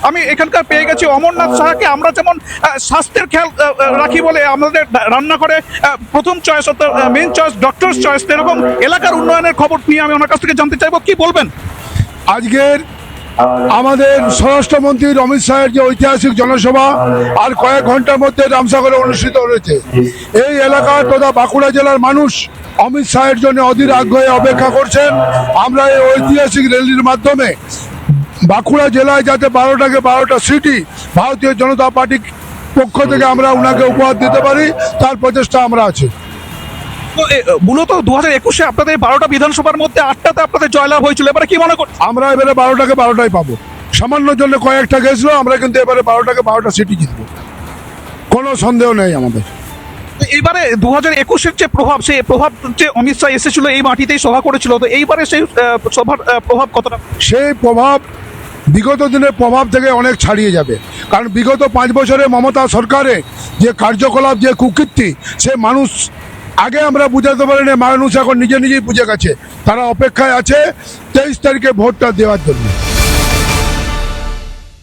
আমি এখানকার পেয়ে গেছি অমরনাথ সাহাকে। আমরা যেমন স্বাস্থ্যের খেয়াল রাখি বলে আমাদের রান্না করে প্রথম চয়েস অর্থাৎ মেন চয়েস ডক্টরস চয়েস, এরকম এলাকার উন্নয়নের খবর নিয়ে আমি ওনার কাছ থেকে জানতে চাইবো, কি বলবেন? আজকের আমাদের স্বরাষ্ট্রমন্ত্রী অমিত শাহের যে ঐতিহাসিক জনসভা আর কয়েক ঘন্টার মধ্যে রামসাগরে অনুষ্ঠিত হয়েছে, এই এলাকার তথা বাঁকুড়া জেলার মানুষ অমিত শাহের জন্য অধীর আগ্রহে অপেক্ষা করছেন। আমরা এই ঐতিহাসিক র্যালির মাধ্যমে বাঁকুড়া জেলায় যাতে 12টাকে 12টা সিটি ভারতীয় জনতা পার্টির পক্ষ থেকে আমরা ওনাকে উপহার দিতে পারি, তার প্রচেষ্টা আমরা আছি। তো মূলত 2021-এ আপনাদের 12টা বিধানসভার মধ্যে 8টাতে আপনাদের জয়লাভ হয়েছিল, এবারে কি মনে করছেন? আমরা এবারে 12টাকে 12টাই পাবো। সামান্য জন্য কয়েকটা গেছিল, আমরা কিন্তু এবারে 12টাকে 12টা সিটি জিতবো, কোনো সন্দেহ নেই আমাদের। এইবারে 2021-এর যে প্রভাব, সেই প্রভাব যে অমিত শাহ এসেছিল এই মাটিতেই সভা করেছিল, তো এইবারে সেই সভার প্রভাব কতটা? সেই প্রভাব বিগত দিনের প্রভাব থেকে অনেক ছাড়িয়ে যাবে, কারণ বিগত 5 বছরে মমতা সরকারে যে কার্যকলাপ, যে কুকীর্তি, সে মানুষ আগে আমরা বুঝাতে পারিনি, মানুষ এখন নিজে নিজেই বুঝে গেছে। তারা অপেক্ষায় আছে 23 তারিখে ভোটটা দেওয়ার জন্য।